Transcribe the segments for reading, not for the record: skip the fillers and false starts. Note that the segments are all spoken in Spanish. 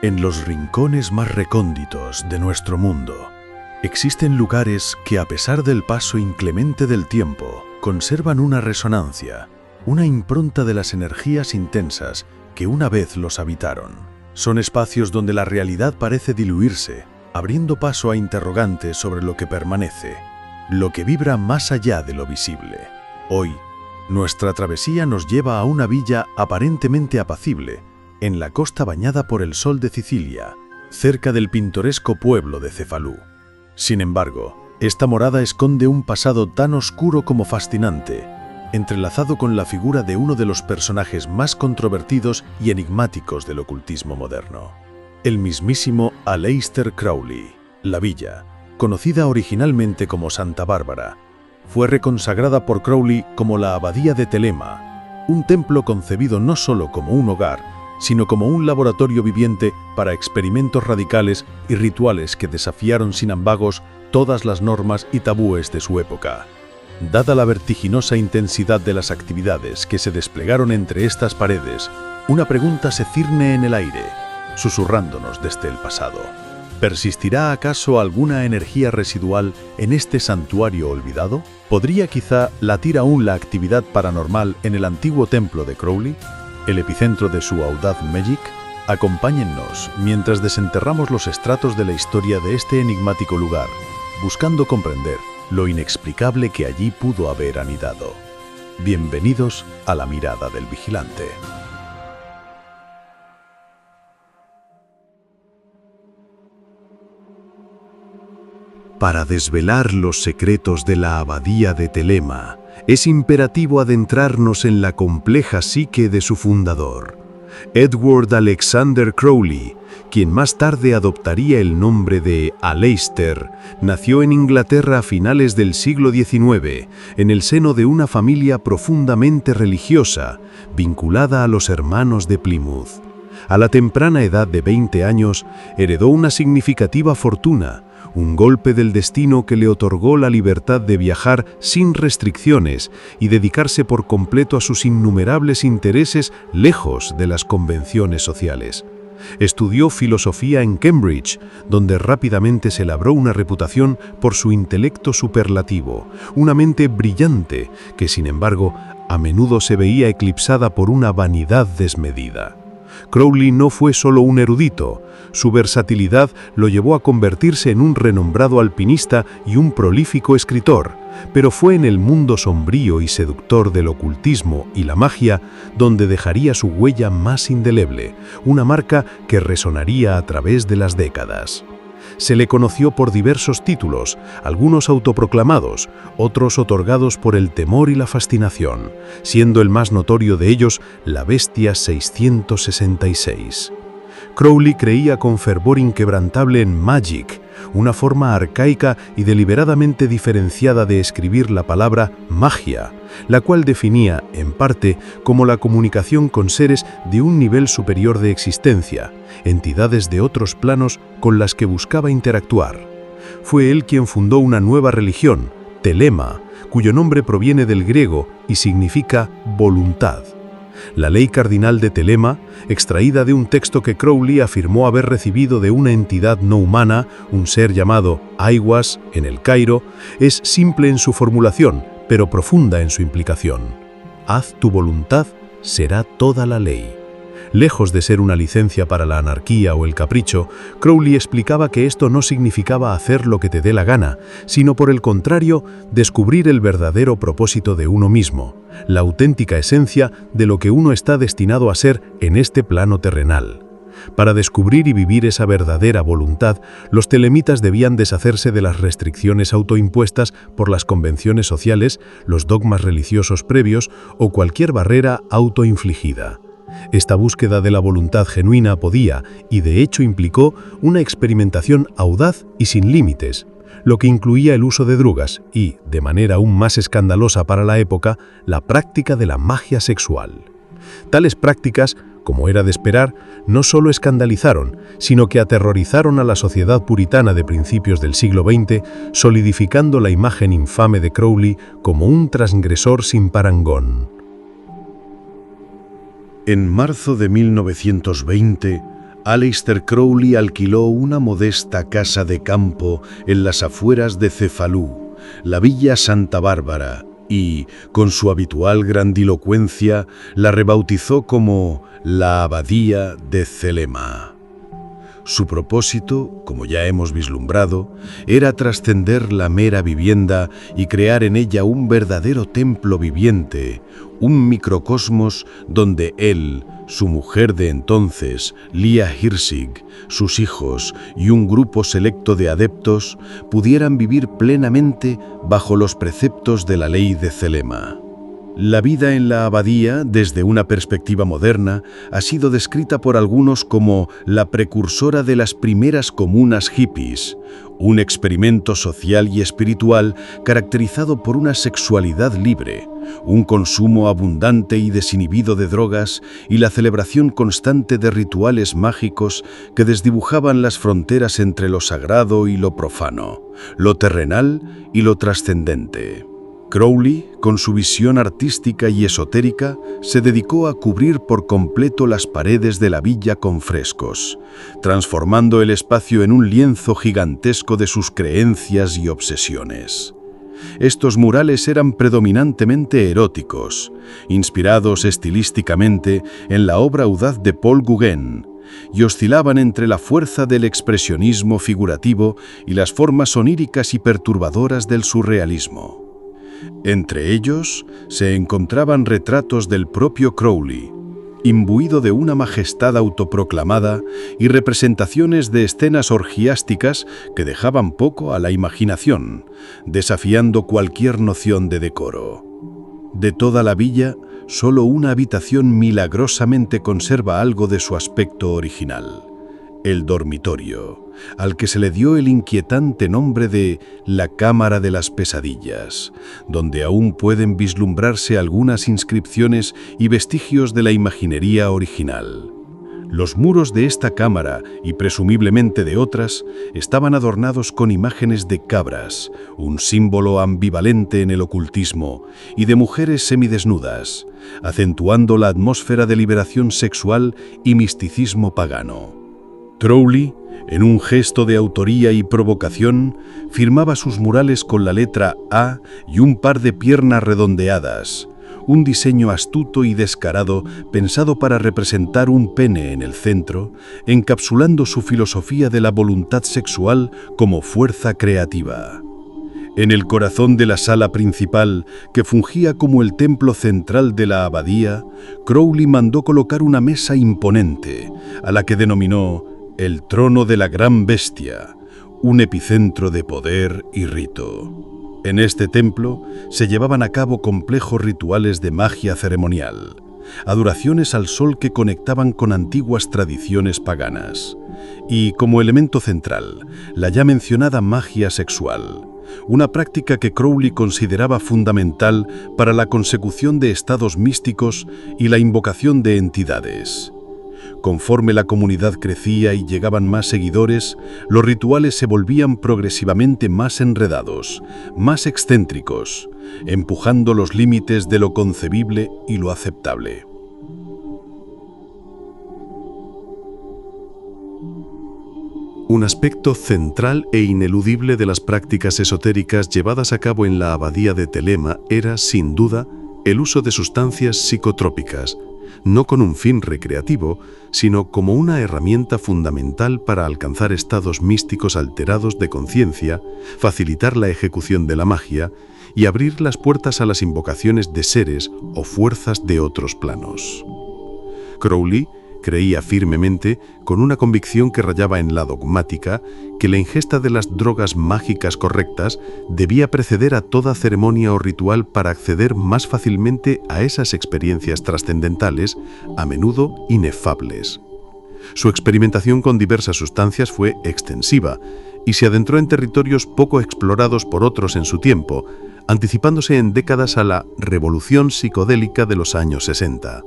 En los rincones más recónditos de nuestro mundo, existen lugares que, a pesar del paso inclemente del tiempo, conservan una resonancia, una impronta de las energías intensas que una vez los habitaron. Son espacios donde la realidad parece diluirse, abriendo paso a interrogantes sobre lo que permanece, lo que vibra más allá de lo visible. Hoy, nuestra travesía nos lleva a una villa aparentemente apacible, en la costa bañada por el sol de Sicilia, cerca del pintoresco pueblo de Cefalú. Sin embargo, esta morada esconde un pasado tan oscuro como fascinante, entrelazado con la figura de uno de los personajes más controvertidos y enigmáticos del ocultismo moderno, el mismísimo Aleister Crowley. La villa, conocida originalmente como Santa Bárbara, fue reconsagrada por Crowley como la Abadía de Telema, un templo concebido no solo como un hogar, sino como un laboratorio viviente para experimentos radicales y rituales que desafiaron sin ambagos todas las normas y tabúes de su época. Dada la vertiginosa intensidad de las actividades que se desplegaron entre estas paredes, una pregunta se cierne en el aire, susurrándonos desde el pasado. ¿Persistirá acaso alguna energía residual en este santuario olvidado? ¿Podría quizá latir aún la actividad paranormal en el antiguo templo de Crowley, el epicentro de su audaz Magic? Acompáñennos mientras desenterramos los estratos de la historia de este enigmático lugar, buscando comprender lo inexplicable que allí pudo haber anidado. Bienvenidos a la mirada del vigilante. Para desvelar los secretos de la Abadía de Telema, es imperativo adentrarnos en la compleja psique de su fundador, Edward Alexander Crowley, quien más tarde adoptaría el nombre de Aleister. Nació en Inglaterra a finales del siglo XIX, en el seno de una familia profundamente religiosa, vinculada a los Hermanos de Plymouth. A la temprana edad de 20 años, heredó una significativa fortuna, un golpe del destino que le otorgó la libertad de viajar sin restricciones y dedicarse por completo a sus innumerables intereses lejos de las convenciones sociales. Estudió filosofía en Cambridge, donde rápidamente se labró una reputación por su intelecto superlativo, una mente brillante que, sin embargo, a menudo se veía eclipsada por una vanidad desmedida. Crowley no fue solo un erudito, su versatilidad lo llevó a convertirse en un renombrado alpinista y un prolífico escritor, pero fue en el mundo sombrío y seductor del ocultismo y la magia donde dejaría su huella más indeleble, una marca que resonaría a través de las décadas. Se le conoció por diversos títulos, algunos autoproclamados, otros otorgados por el temor y la fascinación, siendo el más notorio de ellos la Bestia 666. Crowley creía con fervor inquebrantable en Magic, una forma arcaica y deliberadamente diferenciada de escribir la palabra magia, la cual definía, en parte, como la comunicación con seres de un nivel superior de existencia, entidades de otros planos con las que buscaba interactuar. Fue él quien fundó una nueva religión, Telema, cuyo nombre proviene del griego y significa voluntad. La ley cardinal de Telema, extraída de un texto que Crowley afirmó haber recibido de una entidad no humana, un ser llamado Aiwass, en el Cairo, es simple en su formulación, pero profunda en su implicación. Haz tu voluntad, será toda la ley. Lejos de ser una licencia para la anarquía o el capricho, Crowley explicaba que esto no significaba hacer lo que te dé la gana, sino por el contrario, descubrir el verdadero propósito de uno mismo, la auténtica esencia de lo que uno está destinado a ser en este plano terrenal. Para descubrir y vivir esa verdadera voluntad, los telemitas debían deshacerse de las restricciones autoimpuestas por las convenciones sociales, los dogmas religiosos previos o cualquier barrera autoinfligida. Esta búsqueda de la voluntad genuina podía, y de hecho implicó, una experimentación audaz y sin límites, lo que incluía el uso de drogas y, de manera aún más escandalosa para la época, la práctica de la magia sexual. Tales prácticas, como era de esperar, no solo escandalizaron, sino que aterrorizaron a la sociedad puritana de principios del siglo XX, solidificando la imagen infame de Crowley como un transgresor sin parangón. En marzo de 1920, Aleister Crowley alquiló una modesta casa de campo en las afueras de Cefalú, la Villa Santa Bárbara, y, con su habitual grandilocuencia, la rebautizó como la Abadía de Thelema. Su propósito, como ya hemos vislumbrado, era trascender la mera vivienda y crear en ella un verdadero templo viviente, un microcosmos donde él, su mujer de entonces, Lia Hirsig, sus hijos y un grupo selecto de adeptos pudieran vivir plenamente bajo los preceptos de la ley de Thelema. La vida en la abadía, desde una perspectiva moderna, ha sido descrita por algunos como la precursora de las primeras comunas hippies, un experimento social y espiritual caracterizado por una sexualidad libre, un consumo abundante y desinhibido de drogas y la celebración constante de rituales mágicos que desdibujaban las fronteras entre lo sagrado y lo profano, lo terrenal y lo trascendente. Crowley, con su visión artística y esotérica, se dedicó a cubrir por completo las paredes de la villa con frescos, transformando el espacio en un lienzo gigantesco de sus creencias y obsesiones. Estos murales eran predominantemente eróticos, inspirados estilísticamente en la obra audaz de Paul Gauguin, y oscilaban entre la fuerza del expresionismo figurativo y las formas oníricas y perturbadoras del surrealismo. Entre ellos se encontraban retratos del propio Crowley, imbuido de una majestad autoproclamada, y representaciones de escenas orgiásticas que dejaban poco a la imaginación, desafiando cualquier noción de decoro. De toda la villa, solo una habitación milagrosamente conserva algo de su aspecto original: el dormitorio, al que se le dio el inquietante nombre de la Cámara de las Pesadillas, donde aún pueden vislumbrarse algunas inscripciones y vestigios de la imaginería original. Los muros de esta cámara, y presumiblemente de otras, estaban adornados con imágenes de cabras, un símbolo ambivalente en el ocultismo, y de mujeres semidesnudas, acentuando la atmósfera de liberación sexual y misticismo pagano. Crowley, en un gesto de autoría y provocación, firmaba sus murales con la letra A y un par de piernas redondeadas, un diseño astuto y descarado pensado para representar un pene en el centro, encapsulando su filosofía de la voluntad sexual como fuerza creativa. En el corazón de la sala principal, que fungía como el templo central de la abadía, Crowley mandó colocar una mesa imponente, a la que denominó el trono de la gran bestia, un epicentro de poder y rito. En este templo se llevaban a cabo complejos rituales de magia ceremonial, adoraciones al sol que conectaban con antiguas tradiciones paganas, y, como elemento central, la ya mencionada magia sexual, una práctica que Crowley consideraba fundamental para la consecución de estados místicos y la invocación de entidades. Conforme la comunidad crecía y llegaban más seguidores, los rituales se volvían progresivamente más enredados, más excéntricos, empujando los límites de lo concebible y lo aceptable. Un aspecto central e ineludible de las prácticas esotéricas llevadas a cabo en la abadía de Thelema era, sin duda, el uso de sustancias psicotrópicas, no con un fin recreativo, sino como una herramienta fundamental para alcanzar estados místicos alterados de conciencia, facilitar la ejecución de la magia y abrir las puertas a las invocaciones de seres o fuerzas de otros planos. Crowley creía firmemente, con una convicción que rayaba en la dogmática, que la ingesta de las drogas mágicas correctas debía preceder a toda ceremonia o ritual para acceder más fácilmente a esas experiencias trascendentales, a menudo inefables. Su experimentación con diversas sustancias fue extensiva y se adentró en territorios poco explorados por otros en su tiempo, anticipándose en décadas a la revolución psicodélica de los años 60.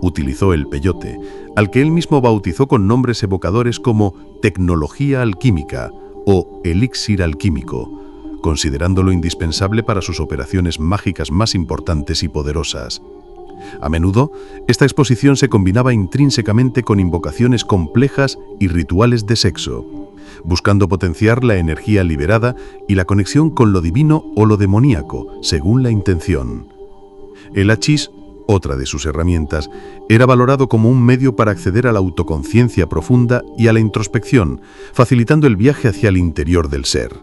Utilizó el peyote, al que él mismo bautizó con nombres evocadores como tecnología alquímica o elixir alquímico, considerándolo indispensable para sus operaciones mágicas más importantes y poderosas. A menudo, esta exposición se combinaba intrínsecamente con invocaciones complejas y rituales de sexo, buscando potenciar la energía liberada y la conexión con lo divino o lo demoníaco, según la intención. El hachís, otra de sus herramientas, era valorado como un medio para acceder a la autoconciencia profunda y a la introspección, facilitando el viaje hacia el interior del ser.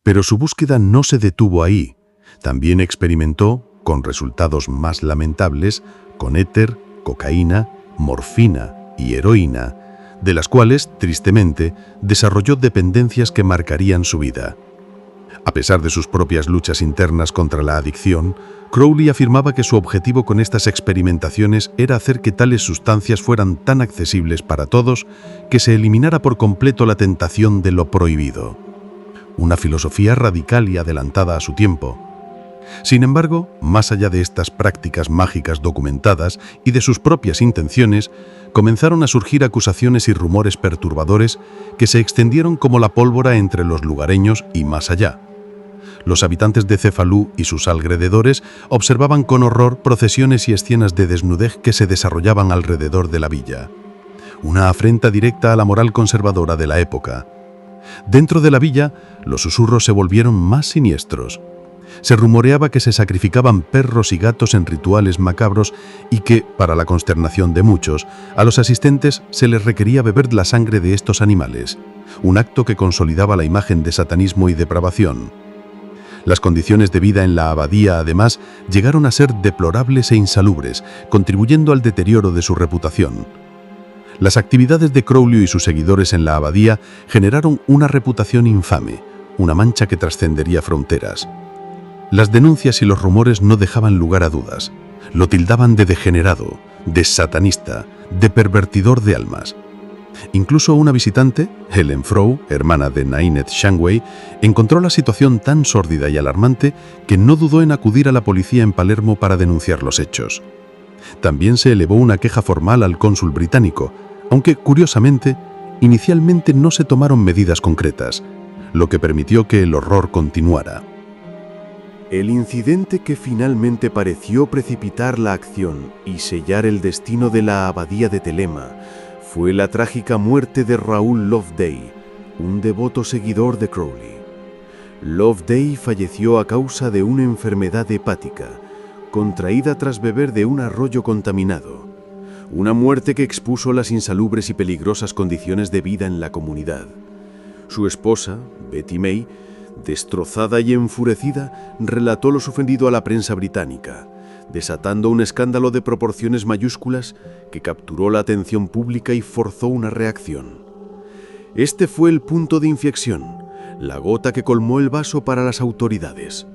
Pero su búsqueda no se detuvo ahí. También experimentó, con resultados más lamentables, con éter, cocaína, morfina y heroína, de las cuales, tristemente, desarrolló dependencias que marcarían su vida. A pesar de sus propias luchas internas contra la adicción, Crowley afirmaba que su objetivo con estas experimentaciones era hacer que tales sustancias fueran tan accesibles para todos que se eliminara por completo la tentación de lo prohibido. Una filosofía radical y adelantada a su tiempo. Sin embargo, más allá de estas prácticas mágicas documentadas y de sus propias intenciones, comenzaron a surgir acusaciones y rumores perturbadores que se extendieron como la pólvora entre los lugareños y más allá. Los habitantes de Cefalú y sus alrededores observaban con horror procesiones y escenas de desnudez que se desarrollaban alrededor de la villa. Una afrenta directa a la moral conservadora de la época. Dentro de la villa, los susurros se volvieron más siniestros. Se rumoreaba que se sacrificaban perros y gatos en rituales macabros y que, para la consternación de muchos, a los asistentes se les requería beber la sangre de estos animales, un acto que consolidaba la imagen de satanismo y depravación. Las condiciones de vida en la abadía, además, llegaron a ser deplorables e insalubres, contribuyendo al deterioro de su reputación. Las actividades de Crowley y sus seguidores en la abadía generaron una reputación infame, una mancha que trascendería fronteras. Las denuncias y los rumores no dejaban lugar a dudas. Lo tildaban de degenerado, de satanista, de pervertidor de almas. Incluso una visitante, Helen Frow, hermana de Nainet Shangway, encontró la situación tan sórdida y alarmante que no dudó en acudir a la policía en Palermo para denunciar los hechos. También se elevó una queja formal al cónsul británico, aunque, curiosamente, inicialmente no se tomaron medidas concretas, lo que permitió que el horror continuara. El incidente que finalmente pareció precipitar la acción y sellar el destino de la abadía de Thelema fue la trágica muerte de Raoul Loveday, un devoto seguidor de Crowley. Loveday falleció a causa de una enfermedad hepática, contraída tras beber de un arroyo contaminado, una muerte que expuso las insalubres y peligrosas condiciones de vida en la comunidad. Su esposa, Betty May, destrozada y enfurecida, relató lo sucedido a la prensa británica, desatando un escándalo de proporciones mayúsculas que capturó la atención pública y forzó una reacción. Este fue el punto de inflexión, la gota que colmó el vaso para las autoridades.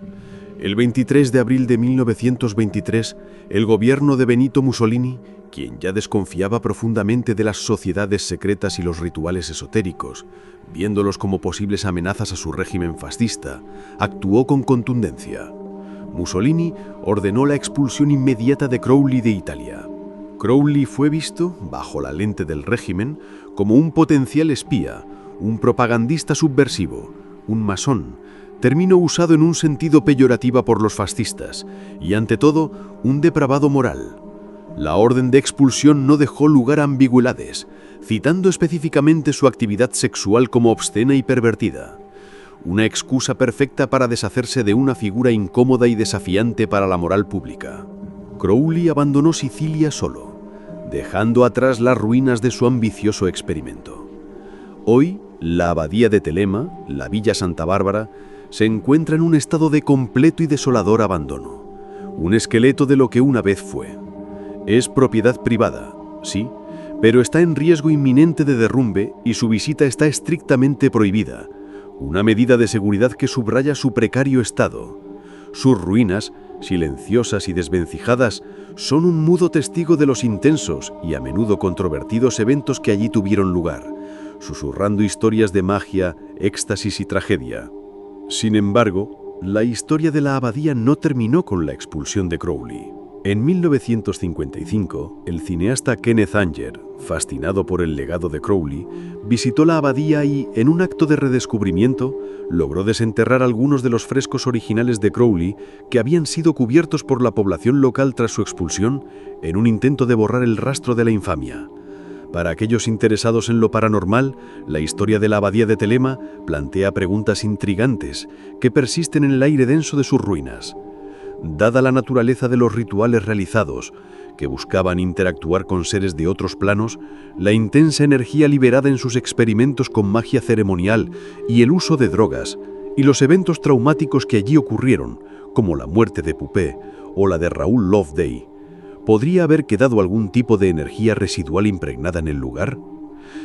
El 23 de abril de 1923, el gobierno de Benito Mussolini, quien ya desconfiaba profundamente de las sociedades secretas y los rituales esotéricos, viéndolos como posibles amenazas a su régimen fascista, actuó con contundencia. Mussolini ordenó la expulsión inmediata de Crowley de Italia. Crowley fue visto, bajo la lente del régimen, como un potencial espía, un propagandista subversivo, un masón, término usado en un sentido peyorativo por los fascistas, y ante todo, un depravado moral. La orden de expulsión no dejó lugar a ambigüedades, citando específicamente su actividad sexual como obscena y pervertida. Una excusa perfecta para deshacerse de una figura incómoda y desafiante para la moral pública. Crowley abandonó Sicilia solo, dejando atrás las ruinas de su ambicioso experimento. Hoy, la abadía de Thelema, la Villa Santa Bárbara, se encuentra en un estado de completo y desolador abandono, un esqueleto de lo que una vez fue. Es propiedad privada, sí, pero está en riesgo inminente de derrumbe y su visita está estrictamente prohibida, una medida de seguridad que subraya su precario estado. Sus ruinas, silenciosas y desvencijadas, son un mudo testigo de los intensos y a menudo controvertidos eventos que allí tuvieron lugar, susurrando historias de magia, éxtasis y tragedia. Sin embargo, la historia de la abadía no terminó con la expulsión de Crowley. En 1955, el cineasta Kenneth Anger, fascinado por el legado de Crowley, visitó la abadía y, en un acto de redescubrimiento, logró desenterrar algunos de los frescos originales de Crowley que habían sido cubiertos por la población local tras su expulsión en un intento de borrar el rastro de la infamia. Para aquellos interesados en lo paranormal, la historia de la abadía de Thelema plantea preguntas intrigantes que persisten en el aire denso de sus ruinas. Dada la naturaleza de los rituales realizados, que buscaban interactuar con seres de otros planos, la intensa energía liberada en sus experimentos con magia ceremonial y el uso de drogas, y los eventos traumáticos que allí ocurrieron, como la muerte de Puppet o la de Raoul Loveday, ¿podría haber quedado algún tipo de energía residual impregnada en el lugar?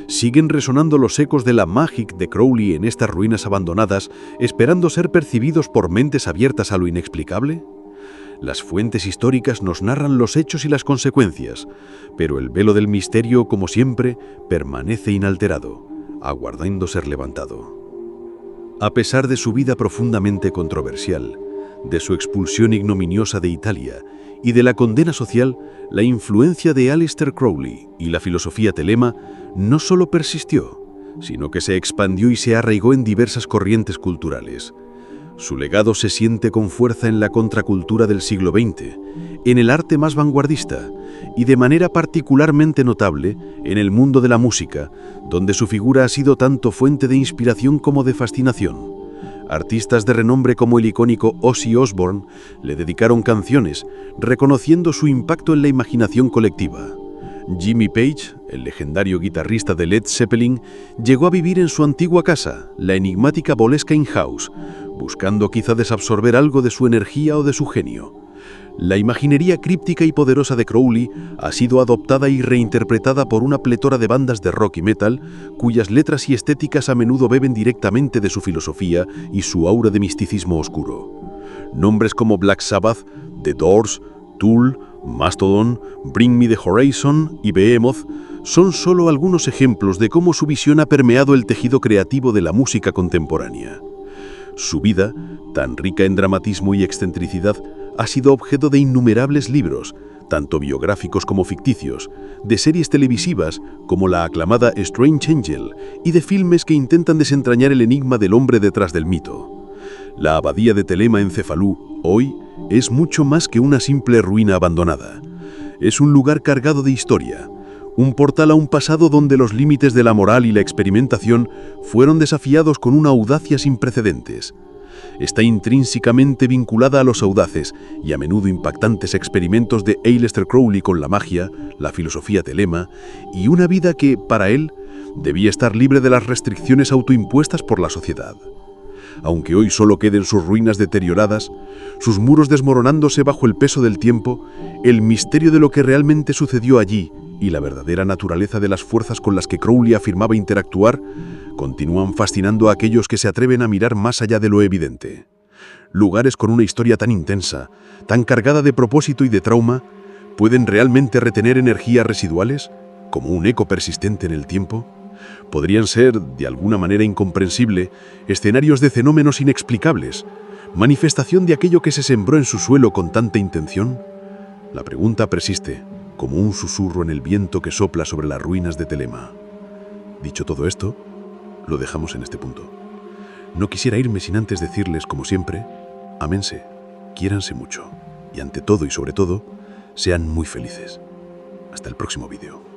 ¿Siguen resonando los ecos de la Magic de Crowley en estas ruinas abandonadas, esperando ser percibidos por mentes abiertas a lo inexplicable? Las fuentes históricas nos narran los hechos y las consecuencias, pero el velo del misterio, como siempre, permanece inalterado, aguardando ser levantado. A pesar de su vida profundamente controversial, de su expulsión ignominiosa de Italia y de la condena social, la influencia de Aleister Crowley y la filosofía Thelema no solo persistió, sino que se expandió y se arraigó en diversas corrientes culturales. Su legado se siente con fuerza en la contracultura del siglo XX, en el arte más vanguardista y de manera particularmente notable en el mundo de la música, donde su figura ha sido tanto fuente de inspiración como de fascinación. Artistas de renombre como el icónico Ozzy Osbourne le dedicaron canciones, reconociendo su impacto en la imaginación colectiva. Jimmy Page, el legendario guitarrista de Led Zeppelin, llegó a vivir en su antigua casa, la enigmática Boleskine House, buscando quizá desabsorber algo de su energía o de su genio. La imaginería críptica y poderosa de Crowley ha sido adoptada y reinterpretada por una pletora de bandas de rock y metal, cuyas letras y estéticas a menudo beben directamente de su filosofía y su aura de misticismo oscuro. Nombres como Black Sabbath, The Doors, Tool, Mastodon, Bring Me the Horizon y Behemoth son solo algunos ejemplos de cómo su visión ha permeado el tejido creativo de la música contemporánea. Su vida, tan rica en dramatismo y excentricidad, ha sido objeto de innumerables libros, tanto biográficos como ficticios, de series televisivas como la aclamada Strange Angel y de filmes que intentan desentrañar el enigma del hombre detrás del mito. La abadía de Thelema en Cefalú, hoy, es mucho más que una simple ruina abandonada. Es un lugar cargado de historia, un portal a un pasado donde los límites de la moral y la experimentación fueron desafiados con una audacia sin precedentes. Está intrínsecamente vinculada a los audaces y a menudo impactantes experimentos de Aleister Crowley con la magia, la filosofía Thelema y una vida que, para él, debía estar libre de las restricciones autoimpuestas por la sociedad. Aunque hoy solo queden sus ruinas deterioradas, sus muros desmoronándose bajo el peso del tiempo, el misterio de lo que realmente sucedió allí y la verdadera naturaleza de las fuerzas con las que Crowley afirmaba interactuar continúan fascinando a aquellos que se atreven a mirar más allá de lo evidente. Lugares con una historia tan intensa, tan cargada de propósito y de trauma, ¿pueden realmente retener energías residuales, como un eco persistente en el tiempo? ¿Podrían ser, de alguna manera incomprensible, escenarios de fenómenos inexplicables, manifestación de aquello que se sembró en su suelo con tanta intención? La pregunta persiste, como un susurro en el viento que sopla sobre las ruinas de Thelema. Dicho todo esto, lo dejamos en este punto. No quisiera irme sin antes decirles, como siempre, ámense, quiéranse mucho, y ante todo y sobre todo, sean muy felices. Hasta el próximo vídeo.